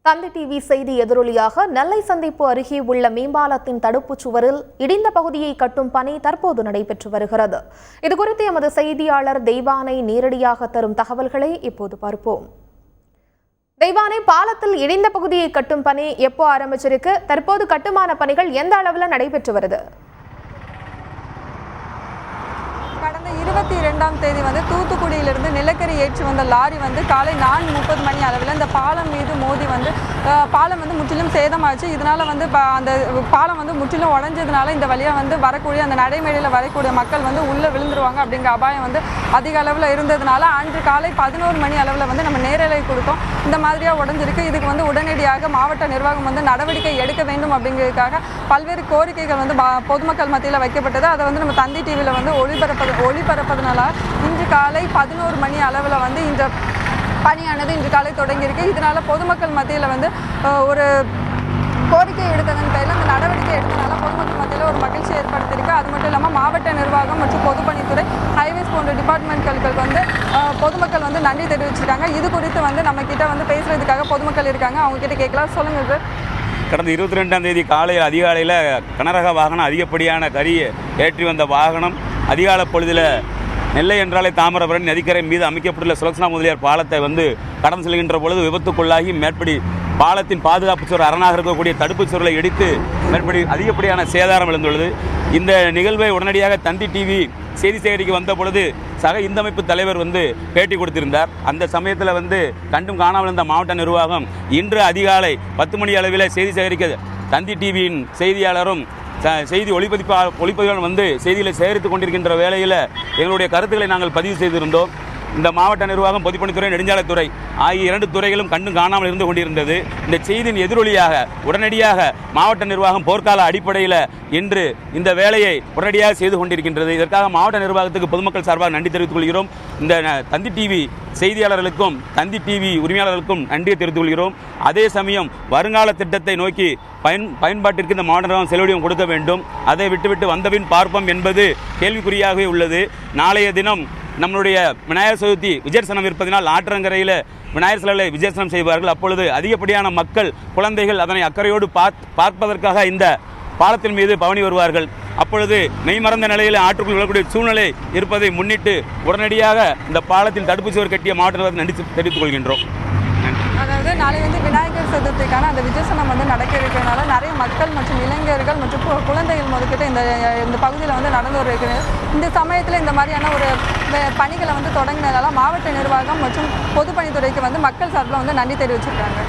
தந்தி TV செய்தி எதிரொலியாக நெல்லை சந்திப்பு அருகே உள்ள மேம்பாலத்தின் தடுப்புச் சுவரில் இடிந்த பகுதியை கட்டும் பணி தற்போது நடைபெற்று வருகிறது. இதுகுறித்து எமது செய்தியாளர் தெய்வானை நேரடியாக தரும் தகவல்களை இப்போது பார்ப்போம். தெய்வானை, பாலத்தில் இடிந்த பகுதியை கட்டும் பணி எப்போ ஆரம்பிச்சிருக்கு? தற்போது கட்டுமான பணிகள் எந்த அளவில் நடைபெற்று வருது? கடந்த 22ஆம் தேதி தூத்துக்குடியிலிருந்து நிலக்கரி ஏற்றி வந்த லாரி காலை 4:30 மணி அளவில் இந்த பாலம் மீது மோதி பாலம் முற்றிலும் சேதமாச்சு. இதனால அந்த பாலம் முற்றிலும் உடஞ்சதுனால இந்த வழியாக வரக்கூடிய அந்த நடைமேடையில் வரக்கூடிய மக்கள் உள்ளே விழுந்துருவாங்க அப்படிங்கிற அபாயம் அதிக அளவில் இருந்ததுனால அன்று காலை 11 மணி அளவில் நம்ம நேரலை கொடுத்தோம். இந்த மாதிரியாக உடஞ்சிருக்கு. இதுக்கு உடனடியாக மாவட்ட நிர்வாகம் நடவடிக்கை எடுக்க வேண்டும் அப்படிங்கிறதுக்காக பல்வேறு கோரிக்கைகள் பொதுமக்கள் மத்தியில் வைக்கப்பட்டது. அதை நம்ம தந்தி டிவியில் ஒளிபரப்பதுனால இன்று காலை 11 மணி அளவில் இந்த பணியானது இன்று காலை தொடங்கியிருக்கு. இதனால பொதுமக்கள் மத்தியில் ஒரு கோரிக்கை எடுத்ததன் பேரில் அந்த நடவடிக்கை எடுத்தனால பொதுமக்கள் மத்தியில் ஒரு மகிழ்ச்சி ஏற்படுத்தியிருக்கு. அது மட்டும் இல்லாமல் மாவட்ட நிர்வாகம் மற்றும் பொதுப்பணித்துறை, ஹைவேஸ் போன்ற டிபார்ட்மெண்ட்களுக்கு பொதுமக்கள் நன்றி தெரிவிச்சிருக்காங்க. இது குறித்து நம்ம கிட்ட பேசுறதுக்காக பொதுமக்கள் இருக்காங்க. அவங்க கிட்ட கேட்கலாம். சொல்லுங்க சார். கடந்த 22ஆம் தேதி காலையில் அதிகாலையில் கனரக வாகனம் அதிகப்படியான கரியை ஏற்றி வந்த வாகனம் அதிகாலை பொழுதில் நெல்லை என்றாலே தாமிரபரணி நதிக்கரை மீது அமைக்கப்பட்டுள்ள சுலக்ஷனா முதலியார் பாலத்தை கடந்து செல்கின்ற பொழுது விபத்துக்குள்ளாகி மேற்படி பாலத்தின் பாதுகாப்பு சுவர் அரணாக இருக்கக்கூடிய தடுப்புச் சுவர்களை இடித்து மேற்படி அதிகப்படியான சேதாரம் எழுந்துள்ளது. இந்த நிகழ்வை உடனடியாக தந்தி டிவி செய்தி சேகரிக்க வந்த பொழுது சக இந்த அமைப்பு தலைவர் பேட்டி கொடுத்திருந்தார். அந்த சமயத்தில் கண்டும் காணாமல் இருந்த மாவட்ட நிர்வாகம் இன்று அதிகாலை 10 மணி அளவில் செய்தி சேகரிக்க தந்தி டிவியின் செய்தியாளரும் செய்தி ஒளிப்பதிவாளர் செய்திகளை சேகரித்துக் கொண்டிருக்கின்ற வேளையில் எங்களுடைய கருத்துக்களை நாங்கள் பதிவு செய்திருந்தோம். இந்த மாவட்ட நிர்வாகம், பொதுப்பணித்துறை, நெடுஞ்சாலைத்துறை ஆகிய 2 துறைகளும் கண்டும் காணாமல் இருந்து கொண்டிருந்தது. இந்த செய்தியின் எதிரொலியாக உடனடியாக மாவட்ட நிர்வாகம் போர்க்கால அடிப்படையில் இன்று இந்த வேலையை உடனடியாக செய்து கொண்டிருக்கின்றது. இதற்காக மாவட்ட நிர்வாகத்துக்கு பொதுமக்கள் சார்பாக நன்றி தெரிவித்துக் கொள்கிறோம். இந்த தந்தி டிவி செய்தியாளர்களுக்கும் தந்தி டிவி உரிமையாளர்களுக்கும் நன்றியை தெரிவித்துக் கொள்கிறோம். அதே சமயம் வருங்கால திட்டத்தை நோக்கி பயன்பாட்டிற்கு இந்த மாவட்ட நிர்வாகம் செலவழியம் கொடுக்க வேண்டும். அதை விட்டுவிட்டு வந்தபின் பார்ப்போம் என்பது கேள்விக்குறியாகவே உள்ளது. நாளைய தினம் நம்மளுடைய விநாயகர் சதுர்த்தி விஜயசனம் இருப்பதனால் ஆற்றங்கரையில் விநாயகர் சிலைகளை விஜயசனம் செய்வார்கள். அப்பொழுது அதிகப்படியான மக்கள், குழந்தைகள் அதனை அக்கறையோடு பார்ப்பதற்காக இந்த பாலத்தின் மீது பவனி வருவார்கள். அப்பொழுது மெய்மறந்த நிலையில் ஆற்றுக்குள் விழக்கூடிய சூழ்நிலை இருப்பதை முன்னிட்டு உடனடியாக இந்த பாலத்தில் தடுப்புச் சுவர் கட்டிய மாவட்ட நிர்வாகத்தை நன்றி தெரிவித்துக் கொள்கின்றோம். அதாவது நாளை விநாயகர் சதுர்த்திக்கான அந்த விஜயசனம் நடக்க இருக்கிறதுனால நிறைய மக்கள் மற்றும் இளைஞர்கள் மற்றும் குழந்தைகள் முதற்கிட்ட இந்த பகுதியில் நடந்து வருகிறது. இந்த சமயத்தில் இந்த மாதிரியான ஒரு பணிகளை தொடங்கினதால மாவட்ட நிர்வாகம் மற்றும் பொதுப்பணித்துறைக்கு மக்கள் சார்பில் நன்றி தெரிவிச்சிருக்காங்க.